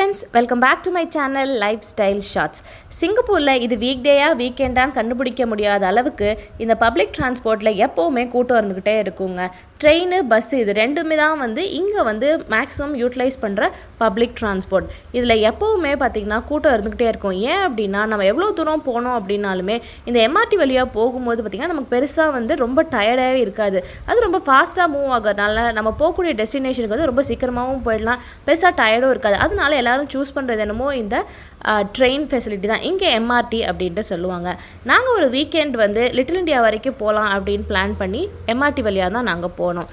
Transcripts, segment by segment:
friends, welcome back to my channel Lifestyle Shots. சிங்கப்பூரில் இது week டேயா வீக்கெண்டான்னு கண்டுபிடிக்க முடியாத அளவுக்கு இந்த பப்ளிக் டிரான்ஸ்போர்ட்டில் எப்போவுமே கூட்டம் இருந்துக்கிட்டே இருக்குங்க. ட்ரெயின் பஸ்ஸு இது ரெண்டுமே தான் இங்கே மேக்ஸிமம் யூட்டிலைஸ் பண்ணுற பப்ளிக் டிரான்ஸ்போர்ட். இதில் எப்போவுமே பார்த்திங்கன்னா கூட்டம் இருந்துக்கிட்டே இருக்கும். ஏன் அப்படின்னா நம்ம எவ்வளோ தூரம் போனோம் அப்படின்னாலுமே இந்த எம்ஆர்டி வழியாக போகும்போது பார்த்திங்கன்னா நமக்கு பெருசாக ரொம்ப டயர்டாகவே இருக்காது. அது ரொம்ப ஃபாஸ்ட்டாக மூவ் ஆகிறதுனால நம்ம போகக்கூடிய டெஸ்டினேஷனுக்கு ரொம்ப சீக்கிரமாகவும் போயிடலாம், பெருசாக டயர்டும் இருக்காது. அதனால எல்லாரும் சூஸ் பண்ணுறது என்னமோ இந்த ட்ரெயின் ஃபெசிலிட்டி தான். இங்கே எம்ஆர்டி அப்படின்ட்டு சொல்லுவாங்க. நாங்கள் ஒரு வீக்கெண்ட் லிட்டில் இண்டியா வரைக்கும் போகலாம் அப்படின்னு பிளான் பண்ணி எம்ஆர்டி வழியாக தான் நாங்கள் போனோம்.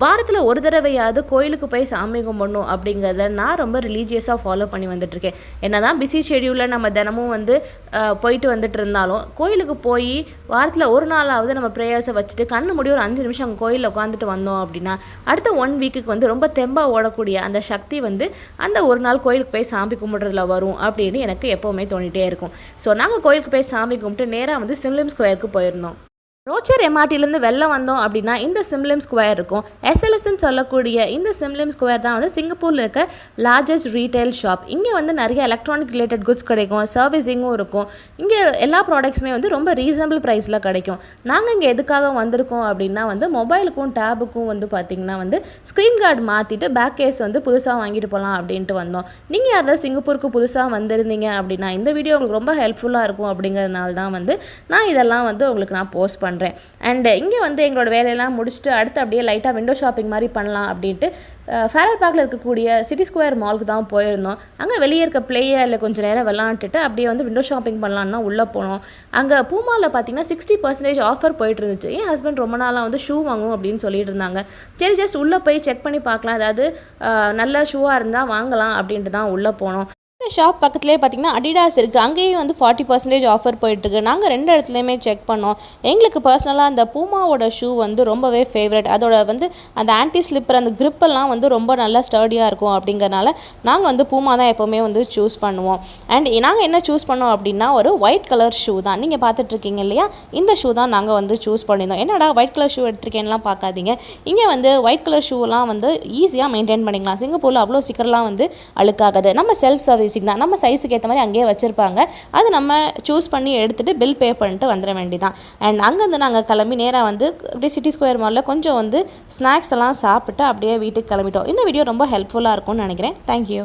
வாரத்தில் ஒரு தடவையாவது கோயிலுக்கு போய் சாமி கும்பிடணும் அப்படிங்கிறத நான் ரொம்ப ரிலீஜியஸாக ஃபாலோ பண்ணி வந்துட்டுருக்கேன். என்ன தான் பிஸி ஷெடியூலில் நம்ம தினமும் போயிட்டு வந்துட்டு இருந்தாலும் கோயிலுக்கு போய் வாரத்தில் ஒரு நாளாவது நம்ம ப்ரேயர்ஸை வச்சுட்டு கண்ணு மூடி ஒரு 5 நிமிஷம் அங்கே கோயிலில் உட்காந்துட்டு வந்தோம் அப்படின்னா அடுத்த 1 வீக்குக்கு ரொம்ப தெம்பாக ஓடக்கூடிய அந்த சக்தி அந்த ஒரு நாள் கோயிலுக்கு போய் சாமி கும்பிட்றதுல வரும் அப்படின்னு எனக்கு எப்போவுமே தோணிகிட்டே இருக்கும். ஸோ நாங்கள் கோயிலுக்கு போய் சாமி கும்பிட்டு நேராக சிம்லிம் ஸ்கொயருக்கு போயிருந்தோம். ரோச்சர் எம்ஆர்டிலேருந்து வெளில வந்தோம் அப்படின்னா இந்த சிம்லிம் ஸ்கொயர் இருக்கும். எஸ்எல்எஸ்ன்னு சொல்லக்கூடிய இந்த சிம்லிம் ஸ்கொயர் தான் சிங்கப்பூரில் இருக்க லார்ஜஸ்ட் ரீட்டைல் ஷாப். இங்கே நிறைய எலக்ட்ரானிக் ரிலேட்டட் குட்ஸ் கிடைக்கும், சர்வீஸிங்கும் இருக்கும். இங்கே எல்லா ப்ராடக்ட்ஸுமே ரொம்ப ரீசனபிள் ப்ரைஸில் கிடைக்கும். நாங்கள் இங்கே எதுக்காக வந்திருக்கோம் அப்படின்னா மொபைலுக்கும் டேபுக்கும் பார்த்திங்கன்னா ஸ்க்ரீன் கார்டு மாற்றிட்டு பேக் கேஸ் புதுசாக வாங்கிட்டு போகலாம் அப்படின்ட்டு வந்தோம். நீங்கள் யாராவது சிங்கப்பூருக்கு புதுசாக வந்திருந்தீங்க அப்படின்னா இந்த வீடியோ உங்களுக்கு ரொம்ப ஹெல்ப்ஃபுல்லாக இருக்கும் அப்படிங்கிறதுனால தான் நான் இதெல்லாம் உங்களுக்கு நான் போஸ்ட் பண்ணுறேன். அண்ட் இங்கே எங்களோட வேலையெல்லாம் முடிச்சுட்டு அடுத்து அப்படியே லைட்டாக விண்டோ ஷாப்பிங் மாதிரி பண்ணலாம் அப்படின்ட்டு ஃபேரர் பார்க்கில் இருக்கக்கூடிய சிட்டி ஸ்கொயர் மாலுக்கு தான் போயிருந்தோம். அங்கே வெளியே இருக்க ப்ளே ஏரியாவில் கொஞ்சம் நேரம் விளாண்டுட்டு அப்படியே விண்டோ ஷாப்பிங் பண்ணலான்னா உள்ளே போனோம். அங்கே பூமாவில் பார்த்தீங்கன்னா 60% ஆஃபர் போயிட்டு இருந்துச்சு. என் ஹஸ்பண்ட் ரொம்ப நாளாக ஷூ வாங்கணும் அப்படின்னு சொல்லிட்டு இருந்தாங்க. சரி ஜஸ்ட் உள்ளே போய் செக் பண்ணி பார்க்கலாம், அதாவது நல்ல ஷூவாக இருந்தால் வாங்கலாம் அப்படின்ட்டு தான் உள்ளே போனோம். இந்த ஷாப் பக்கத்துலேயே பார்த்திங்கன்னா அடிடாஸ் இருக்குது. அங்கேயும் 40% ஆஃபர் போயிட்டுருக்கு. நாங்கள் 2 இடத்துலையுமே செக் பண்ணோம். எங்களுக்கு பர்சனலாக அந்த பூமாவோட ஷூ ரொம்பவே ஃபேவரட். அதோட அந்த ஆன்டி ஸ்லிப்பர் அந்த கிரிப்பெல்லாம் ரொம்ப நல்லா ஸ்டர்டியாக இருக்கும். அப்படிங்கிறனால நாங்கள் பூமா தான் எப்போவுமே சூஸ் பண்ணுவோம். அண்ட் நாங்கள் என்ன சூஸ் பண்ணோம் அப்படின்னா ஒரு ஒயிட் கலர் ஷூ தான். நீங்கள் பார்த்துட்ருக்கீங்க இல்லையா, இந்த ஷூ தான் நாங்கள் சூஸ் பண்ணியிருந்தோம். என்னடா ஒயிட் கலர் ஷூ எடுத்திருக்கேன்லாம் பார்க்காதீங்க. இங்கே ஒயிட் கலர் ஷூலாம் ஈஸியாக மெயின்டைன் பண்ணிக்கலாம். சிங்கப்பூரில் அவ்வளோ சீக்கிரம்லாம் அழுக்காகுது. நம்ம செல்ஃப் சர்வீஸ் தான், நம்ம சைஸுக்கு ஏற்ற மாதிரி அங்கேயே வச்சுருப்பாங்க. அது நம்ம சூஸ் பண்ணி எடுத்துகிட்டு பில் பே பண்ணிட்டு வந்துட வேண்டியதான். அண்ட் அங்கேருந்து நாங்கள் கிளம்பி நேராக அப்படியே சிட்டி ஸ்கொயர் மாலில் கொஞ்சம் ஸ்நாக்ஸ் எல்லாம் சாப்பிட்டு அப்படியே வீட்டுக்கு கிளம்பிட்டோம். இந்த வீடியோ ரொம்ப ஹெல்ப்ஃபுல்லாக இருக்கும்னு நினைக்கிறேன். தேங்க்யூ.